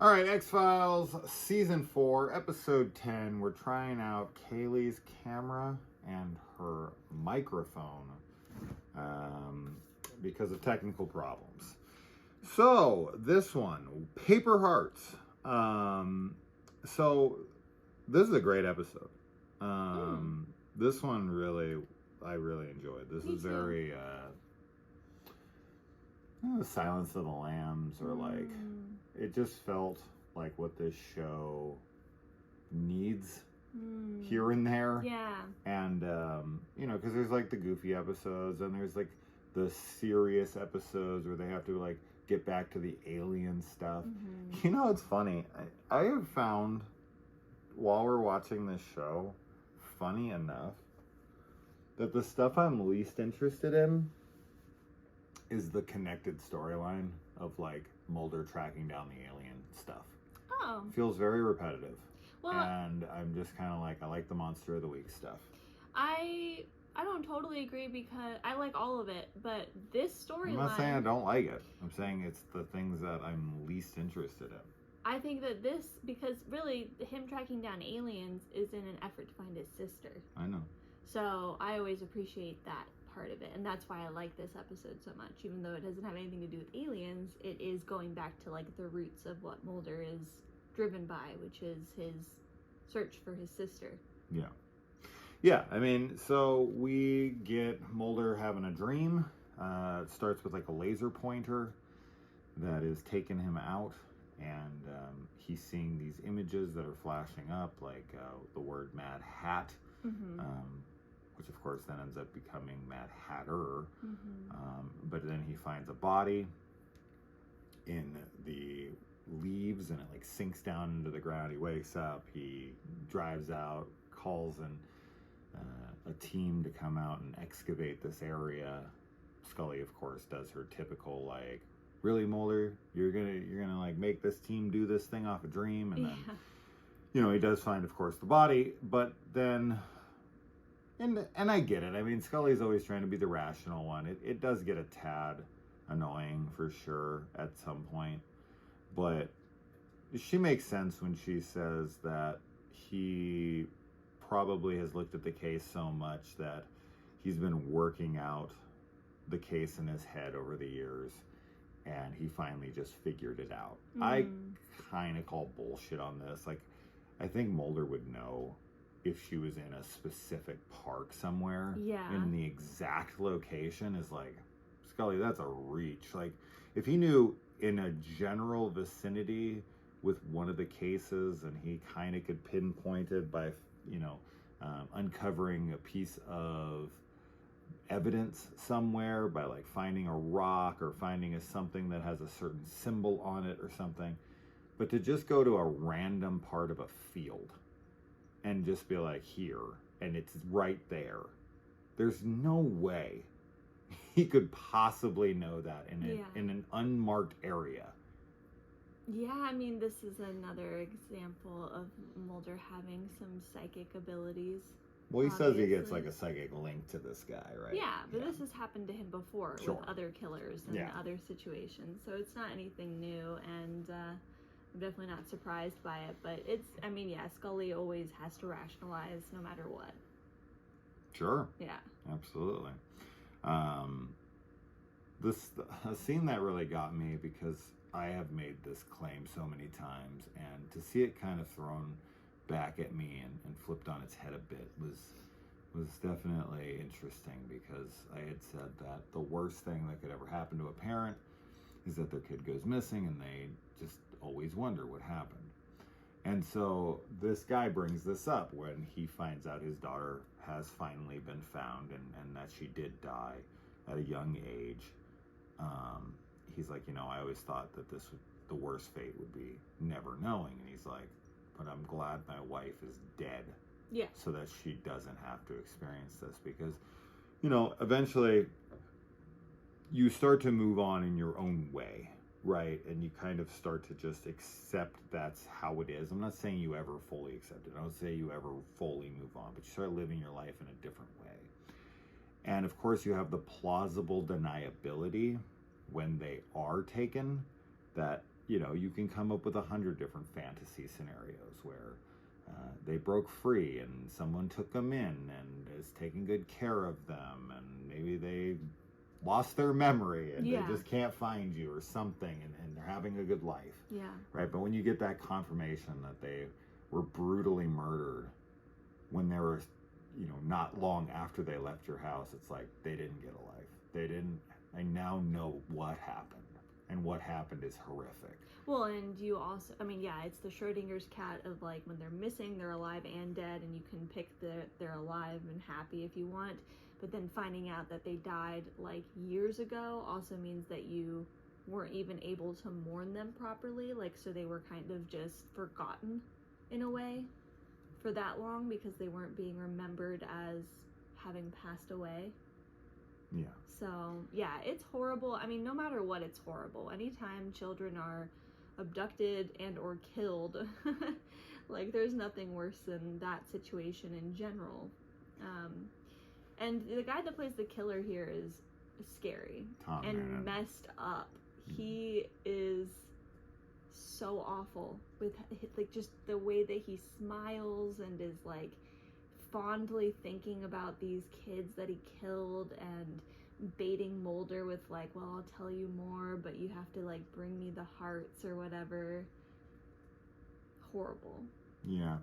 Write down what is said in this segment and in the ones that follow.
All right, X-Files Season 4, Episode 10. We're trying out Kaylee's camera and her microphone because of technical problems. So, this one, Paper Hearts. So, this is a great episode. This one I really enjoyed. This is very, Silence of the Lambs, or like, it just felt like what this show needs here and there. Yeah. And, because there's like the goofy episodes and there's like the serious episodes where they have to like get back to the alien stuff. It's funny. I have found while we're watching this show, funny enough, that the stuff I'm least interested in is the connected storyline of like Mulder tracking down the alien stuff. Oh. Feels very repetitive. Well, and I'm just kind of like, I like the Monster of the Week stuff. I don't totally agree because I like all of it, but this storyline... I'm not saying I don't like it. I'm saying it's the things that I'm least interested in. I think that because really him tracking down aliens is in an effort to find his sister. I know. So I always appreciate that part of it, and that's why I like this episode so much. Even though it doesn't have anything to do with aliens, it is going back to like the roots of what Mulder is driven by, which is his search for his sister. Yeah, I mean, so we get Mulder having a dream. It starts with like a laser pointer that is taking him out, and he's seeing these images that are flashing up, like the word Mad Hat, which of course then ends up becoming Mad Hatter. But then he finds a body in the leaves and it like sinks down into the ground. He wakes up, he drives out, calls in a team to come out and excavate this area. Scully, of course, does her typical like, really, Mulder, you're gonna like make this team do this thing off a dream. And then he does find, of course, the body, but then and I get it. I mean, Scully's always trying to be the rational one. It does get a tad annoying for sure at some point, but she makes sense when she says that he probably has looked at the case so much that he's been working out the case in his head over the years, and he finally just figured it out. I kind of call bullshit on this. Like, I think Mulder would know if she was in a specific park somewhere. And the exact location is like, Scully, that's a reach. Like, if he knew in a general vicinity with one of the cases and he kind of could pinpoint it by uncovering a piece of evidence somewhere by like finding a rock or finding something that has a certain symbol on it or something, but to just go to a random part of a field and just be like, here, and it's right there, there's no way he could possibly know that in an unmarked area. Yeah, I mean, this is another example of Mulder having some psychic abilities. Well, he says he gets like a psychic link to this guy, right? Yeah, but this has happened to him before with other killers and other situations. So it's not anything new, and I'm definitely not surprised by it. But Scully always has to rationalize no matter what. Sure. Yeah. Absolutely. A scene that really got me, because I have made this claim so many times, and to see it kind of thrown back at me and flipped on its head a bit was definitely interesting, because I had said that the worst thing that could ever happen to a parent is that their kid goes missing and they just always wonder what happened. And so this guy brings this up when he finds out his daughter has finally been found and that she did die at a young age. He's like, I always thought that the worst fate would be never knowing. And he's like, but I'm glad my wife is dead. Yeah. So that she doesn't have to experience this, because, eventually you start to move on in your own way, right? And you kind of start to just accept that's how it is. I'm not saying you ever fully accept it. I don't say you ever fully move on, but you start living your life in a different way. And of course you have the plausible deniability when they are taken, that you know, you can come up with 100 different fantasy scenarios where they broke free and someone took them in and is taking good care of them, and maybe they lost their memory and they just can't find you or something, and they're having a good life. Yeah. Right? But when you get that confirmation that they were brutally murdered when they were, you know, not long after they left your house, it's like they didn't get a life. They didn't. I now know what happened, and what happened is horrific. Well, and you also, I mean, yeah, it's the Schrodinger's cat of like when they're missing, they're alive and dead, and you can pick they're alive and happy if you want. But then finding out that they died like years ago also means that you weren't even able to mourn them properly. Like, so they were kind of just forgotten in a way for that long because they weren't being remembered as having passed away. Yeah. So, yeah, it's horrible. I mean, no matter what, it's horrible. Anytime children are abducted and or killed, like, there's nothing worse than that situation in general. And the guy that plays the killer here is scary and messed up. He is so awful with, like, just the way that he smiles and is, like, fondly thinking about these kids that he killed and baiting Mulder with, like, well, I'll tell you more, but you have to, like, bring me the hearts or whatever. Horrible. Yeah.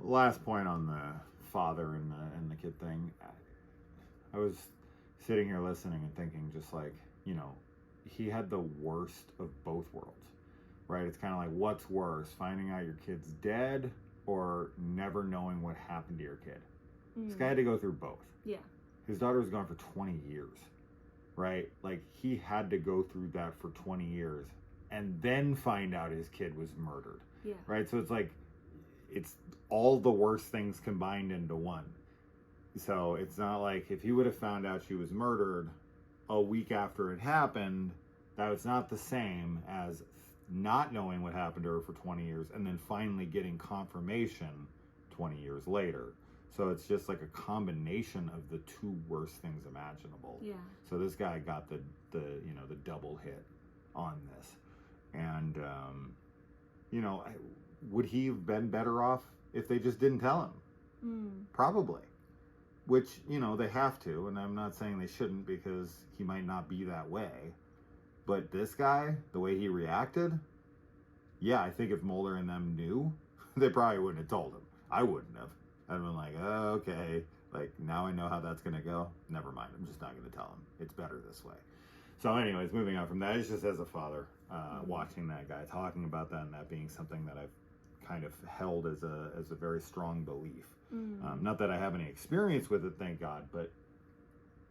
Last point on the father and the kid thing. I was sitting here listening and thinking, just like, you know, he had the worst of both worlds, right? It's kind of like, what's worse, finding out your kid's dead or never knowing what happened to your kid? This guy had to go through both. Yeah. His daughter was gone for 20 years, right? Like, he had to go through that for 20 years and then find out his kid was murdered. Yeah. Right? So it's like, it's all the worst things combined into one. So it's not like if he would have found out she was murdered a week after it happened, that was not the same as not knowing what happened to her for 20 years and then finally getting confirmation 20 years later. So it's just like a combination of the two worst things imaginable. Yeah. So this guy got the you know, the double hit on this. And, you know, would he have been better off if they just didn't tell him? Probably. Which, you know, they have to, and I'm not saying they shouldn't because he might not be that way. But this guy, the way he reacted, yeah, I think if Mulder and them knew, they probably wouldn't have told him. I wouldn't have. I'd been like, oh, okay, like, now I know how that's going to go. Never mind, I'm just not going to tell him. It's better this way. So anyways, moving on from that, it's just as a father, watching that guy, talking about that, and that being something that I've kind of held as a very strong belief. Not that I have any experience with it, thank God, but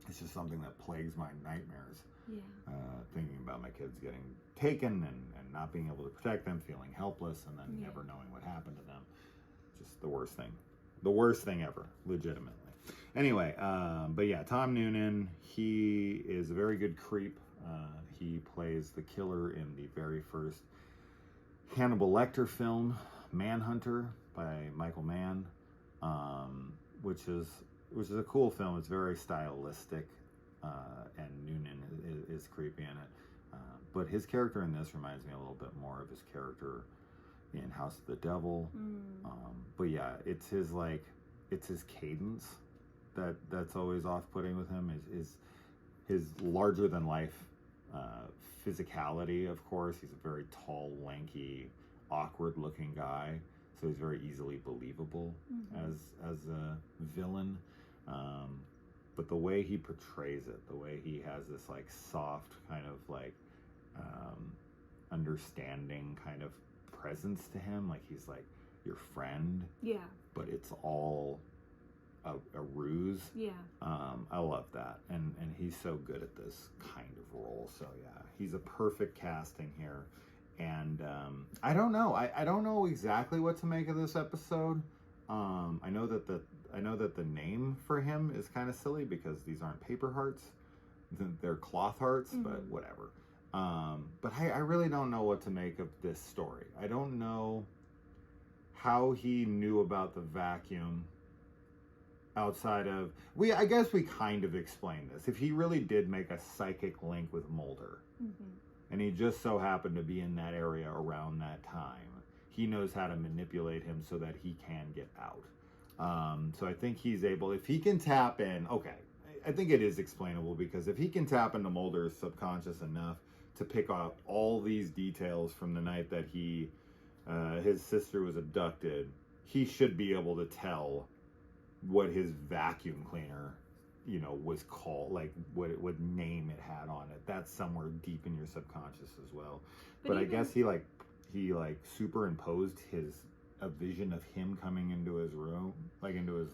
it's just something that plagues my nightmares. Yeah. Thinking about my kids getting taken and not being able to protect them, feeling helpless, and then never knowing what happened to them. Just the worst thing. The worst thing ever, legitimately. Anyway, but yeah, Tom Noonan, he is a very good creep. He plays the killer in the very first Hannibal Lecter film, Manhunter, by Michael Mann, which is a cool film. It's very stylistic, and Noonan is creepy in it. But his character in this reminds me a little bit more of his character in House of the Devil. But yeah, it's his cadence that's always off-putting with him, is his larger than life physicality. Of course, he's a very tall, lanky, awkward looking guy, so he's very easily believable as a villain. But the way he portrays it, the way he has this like soft kind of like understanding kind of presence to him, like he's like your friend, but it's all a ruse. I love that, and he's so good at this kind of role. So yeah, he's a perfect casting here. And I don't know. I don't know exactly what to make of this episode. I know that the name for him is kind of silly because these aren't paper hearts; they're cloth hearts. But whatever. But I really don't know what to make of this story. I don't know how he knew about the vacuum. Outside of I guess we kind of explained this. If he really did make a psychic link with Mulder, and he just so happened to be in that area around that time. He knows how to manipulate him so that he can get out. So I think he's able, if he can tap in, okay, I think it is explainable, because if he can tap into Mulder's subconscious enough to pick up all these details from the night that his sister was abducted, he should be able to tell what his vacuum cleaner, was called, like what name it had on it. That's somewhere deep in your subconscious as well. But I guess he superimposed a vision of him coming into his room, like into his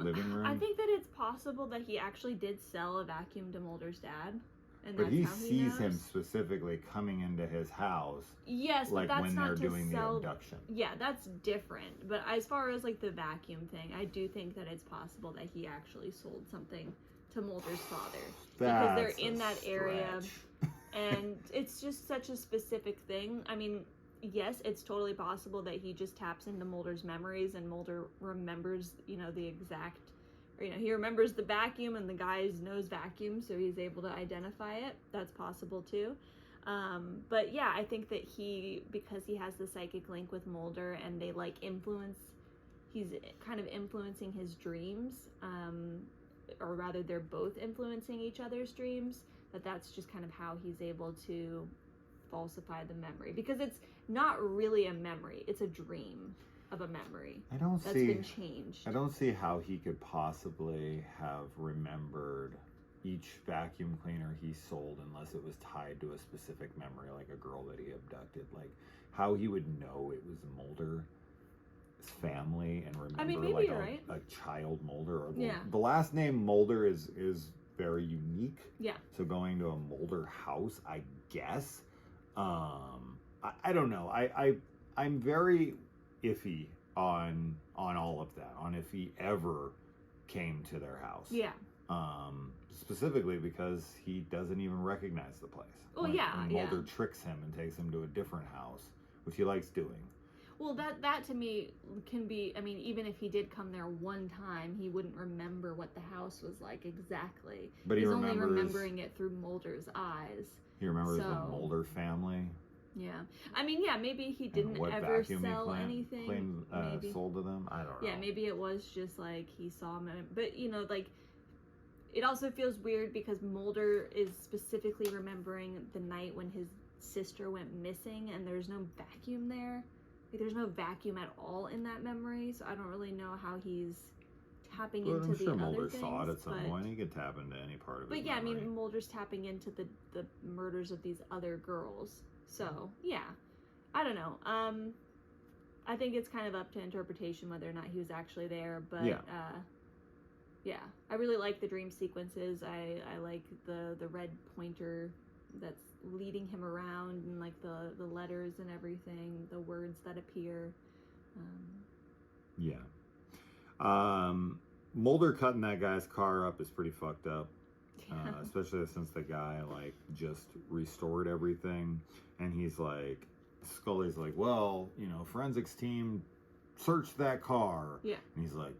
living room. I think that it's possible that he actually did sell a vacuum to Mulder's dad. And but he sees him specifically coming into his house. Yes, like but that's when not they're to doing sell, the abduction. Yeah, that's different. But as far as like the vacuum thing, I do think that it's possible that he actually sold something to Mulder's father. Because they're in that area. And it's just such a specific thing. I mean, yes, it's totally possible that he just taps into Mulder's memories and Mulder remembers, the exact, or, he remembers the vacuum and the guy's knows vacuum, so he's able to identify it. That's possible too. But yeah, I think that because he has the psychic link with Mulder and they he's kind of influencing his dreams, or rather they're both influencing each other's dreams, that's just kind of how he's able to falsify the memory, because it's not really a memory, it's a dream of a memory that's been changed. I don't see how he could possibly have remembered each vacuum cleaner he sold unless it was tied to a specific memory, like a girl that he abducted. Like, how he would know it was Mulder's family and remember, maybe you're right. a child Mulder. Or yeah. The last name Mulder is very unique. Yeah. So going to a Mulder house, I guess. I don't know. I'm very iffy on all of that, on if he ever came to their house. Yeah. Specifically because he doesn't even recognize the place. Well, when Mulder yeah. tricks him and takes him to a different house, which he likes doing. Well, that to me can be, I mean, even if he did come there one time, he wouldn't remember what the house was like exactly. But he's only remembering it through Mulder's eyes. He remembers the Mulder family. Yeah. I mean, yeah, maybe he didn't ever sell anything. Maybe sold to them. I don't know. Yeah, maybe it was just like he saw him. But, like, it also feels weird because Mulder is specifically remembering the night when his sister went missing and there's no vacuum there. Like, there's no vacuum at all in that memory, so I don't really know how he's tapping into I'm sure the Mulder other things. saw it at some point. He could tap into any part of it. But yeah, memory. I mean, Mulder's tapping into the murders of these other girls. So, yeah. I don't know. I think it's kind of up to interpretation whether or not he was actually there, but yeah. I really like the dream sequences. I like the red pointer that's leading him around, and like the letters and everything, the words that appear. Yeah. Mulder cutting that guy's car up is pretty fucked up. Especially since the guy like just restored everything, and he's like, Scully's like, well, forensics team searched that car. Yeah. And he's like,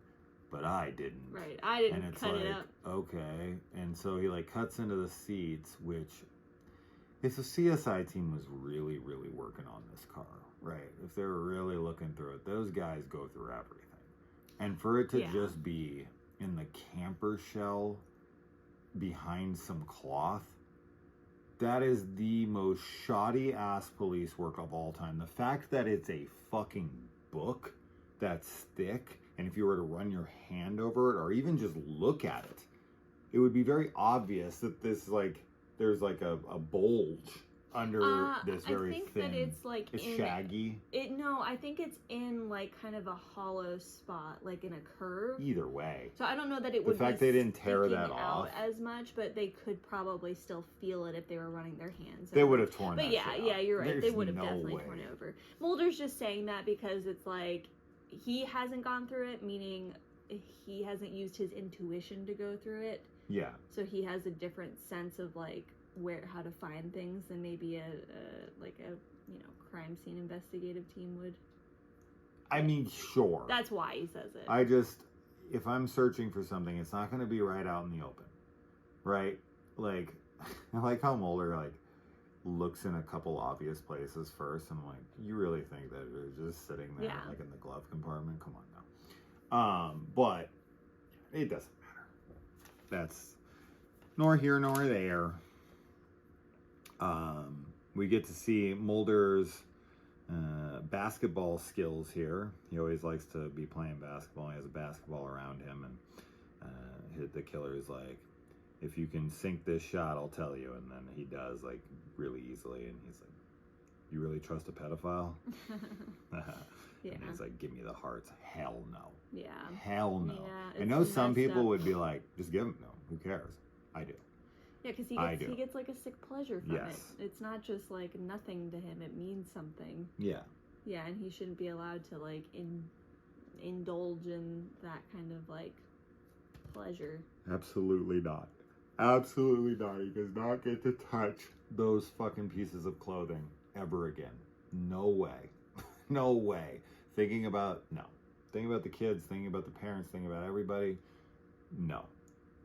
but I didn't. Right. I didn't and it's cut like, it up. Okay. And so he like cuts into the seats, which if the CSI team was really, really working on this car, right? If they were really looking through it, those guys go through everything. And for it to just be in the camper shell behind some cloth, that is the most shoddy ass police work of all time. The fact that it's a fucking book that's thick, and if you were to run your hand over it or even just look at it, it would be very obvious that this there's like a bulge under this very I think thin. that it's like shaggy. No, I think it's in like kind of a hollow spot, like in a curve. Either way. So I don't know that it would be the fact they didn't tear that out off as much, but they could probably still feel it if they were running their hands. They would have torn. But that yeah, shit yeah, out. you're right. There's They would have no definitely way. torn it over. Mulder's just saying that because it's like he hasn't gone through it, meaning he hasn't used his intuition to go through it. Yeah. So he has a different sense of like how to find things than maybe a crime scene investigative team would. I mean, sure. That's why he says it. If I'm searching for something, it's not going to be right out in the open, right? Like, I like how Mulder looks in a couple obvious places first. I'm like, you really think that they're just sitting there like in the glove compartment? Come on now. But it doesn't matter. That's nor here nor there. We get to see Mulder's basketball skills here. He always likes to be playing basketball. He has a basketball around him, and the killer is like, if you can sink this shot, I'll tell you. And then he does, like, really easily, and he's like, you really trust a pedophile? Yeah. And he's like, give me the hearts. Hell no. Yeah. Hell no. Yeah, I know it's some messed people up. would be like, just give him. No, who cares? I do. Yeah, because he gets like a sick pleasure from Yes. it. It's not just like nothing to him. It means something. Yeah. Yeah, and he shouldn't be allowed to like indulge in that kind of like pleasure. Absolutely not. Absolutely not. He does not get to touch those fucking pieces of clothing ever again. No way. No way. Thinking about the kids, thinking about the parents, thinking about everybody. No.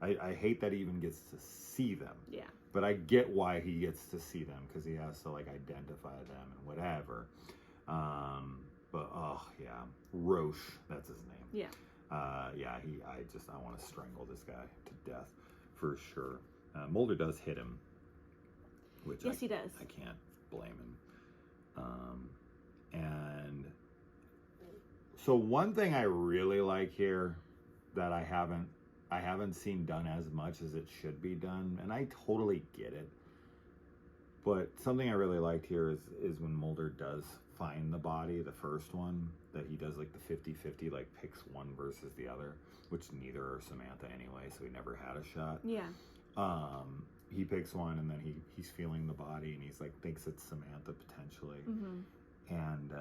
I hate that he even gets to see them. Yeah. But I get why he gets to see them, because he has to like identify them and whatever. But oh yeah, Roche, that's his name. Yeah. I want to strangle this guy to death for sure. Mulder does hit him, which he does. I can't blame him. And so one thing I really like here that I haven't seen done as much as it should be done, and I totally get it. But something I really liked here is when Mulder does find the body, the first one, that he does like the 50-50, like picks one versus the other, which neither are Samantha anyway, so he never had a shot. Yeah. He picks one, and then he's feeling the body, and he's like, thinks it's Samantha potentially. Mm-hmm. And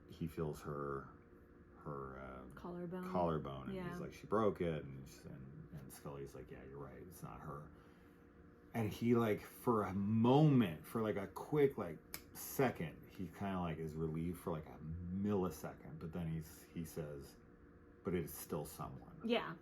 he feels her collarbone, and he's like, she broke it, and Scully's like, yeah, you're right, it's not her. And he, like, for a moment, for like a quick like second, he kind of like is relieved for like a millisecond, but then he says, but it is still someone. Yeah.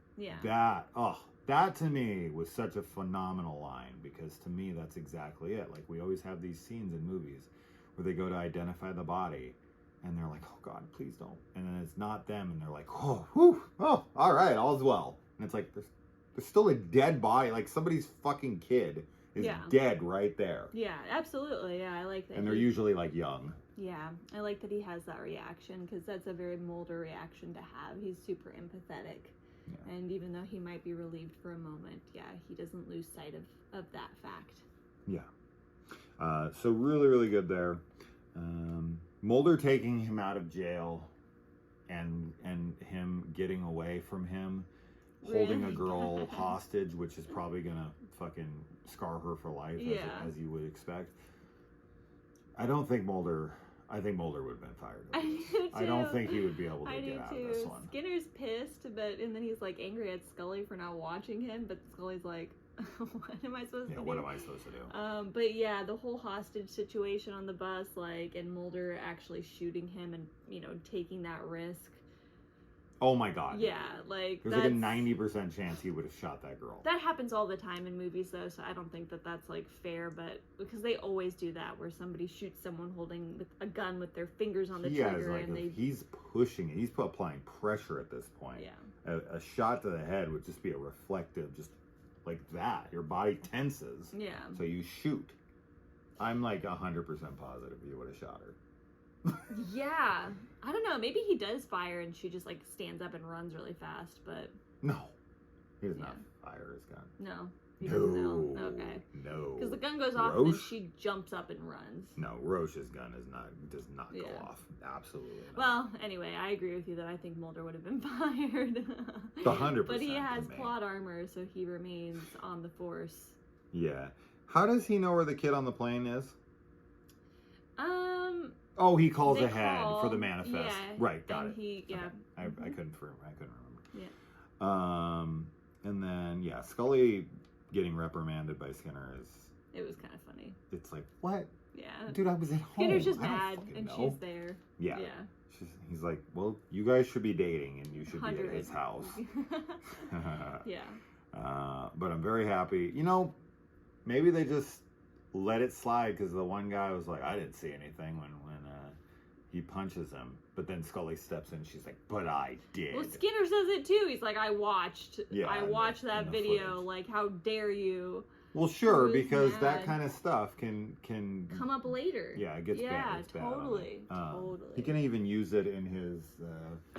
That to me was such a phenomenal line, because to me that's exactly it. Like, we always have these scenes in movies where they go to identify the body, and they're like, oh God, please don't. And then it's not them, and they're like, oh, whew, oh, all right, all's well. And it's like, there's still a dead body. Like, somebody's fucking kid is dead right there. Yeah, absolutely. Yeah, I like that. And they're usually like young. Yeah, I like that he has that reaction, because that's a very Mulder reaction to have. He's super empathetic. Yeah. And even though he might be relieved for a moment, he doesn't lose sight of that fact. Yeah. So really, really good there. Mulder taking him out of jail and him getting away from him, holding a girl hostage, which is probably going to fucking scar her for life, as you would expect. I think Mulder would have been fired. I do too. I don't think he would be able to get out of this one. Skinner's pissed, and then he's like angry at Scully for not watching him, but Scully's like, what am I supposed to do? What am I supposed to do? But yeah, the whole hostage situation on the bus, like, and Mulder actually shooting him and, taking that risk. Oh my God. Yeah, like, there's like a 90% chance he would have shot that girl. That happens all the time in movies, though, so I don't think that that's, like, fair, but because they always do that, where somebody shoots someone holding a gun with their fingers on the trigger, and he's pushing it. He's applying pressure at this point. Yeah. A shot to the head would just be a reflective, just like that. Your body tenses. Yeah. So you shoot. I'm like 100% positive you would have shot her. Yeah. I don't know. Maybe he does fire and she just like stands up and runs really fast, but... No. He does not fire his gun. No. He doesn't know. Okay. No. Because the gun goes off and then she jumps up and runs. No, Roche's gun does not go off. Absolutely not. Well, anyway, I agree with you that I think Mulder would have been fired. 100%. But he has plot armor, so he remains on the force. Yeah. How does he know where the kid on the plane is? Oh, he calls ahead for the manifest. Yeah, right, got it. Okay. I couldn't remember. Yeah. And then Scully getting reprimanded by Skinner it was kind of funny. It's like, what? Yeah. Dude, I was at home. Skinner's just mad, and know. she's there. Yeah. He's like, well, you guys should be dating, and you should 100. be at his house. Yeah. But I'm very happy. Maybe they just let it slide because the one guy was like, I didn't see anything when he punches him. But then Scully steps in. She's like, but I did. Well, Skinner says it too. He's like, I watched that in the video. footage. Like, how dare you? Well, sure, He was because mad. that kind of stuff can Come up later. Yeah, it gets bad. Yeah, It's bad on totally, it. totally. He can even use it in his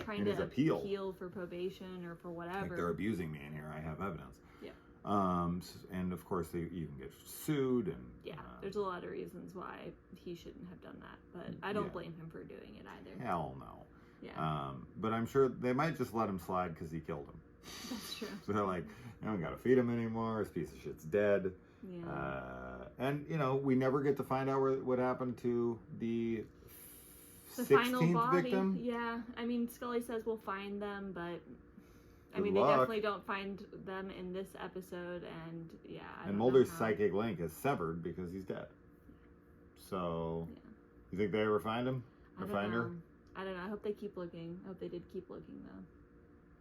Trying in to his appeal. for probation or for whatever. Like, they're abusing me in here. I have evidence. Yeah. And of course, you can get sued and Yeah, there's a lot of reasons why he shouldn't have done that, but I don't blame him for doing it either. hell no. Yeah. But I'm sure they might just let him slide because he killed him. That's true. So they're like, I don't gotta feed him anymore. This piece of shit's dead. Yeah. And we never get to find out what happened to the final 16th body. victim. Yeah, I mean, Scully says we'll find them, but I Good mean, luck. they definitely don't find them in this episode, and yeah. I And don't Mulder's know how. psychic link is severed because he's dead. So, Yeah. you think they ever find him I or don't find know. her? I don't know. I hope they keep looking. I hope they did keep looking though.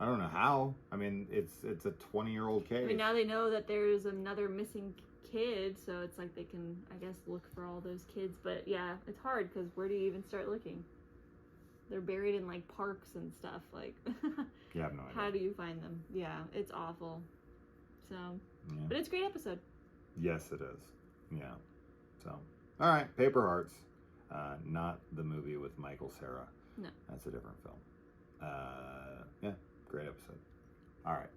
I don't know how. I mean, it's a 20-year-old case. I mean, now they know that there's another missing kid, so it's like they can, I guess, look for all those kids. But yeah, it's hard because where do you even start looking? They're buried in like parks and stuff. Like, You have no idea. how do you find them? Yeah, it's awful. So, Yeah. but it's a great episode. Yes, it is. Yeah. So, all right, Paper Hearts. Not the movie with Michael Cera. No. That's a different film. Yeah, great episode. All right.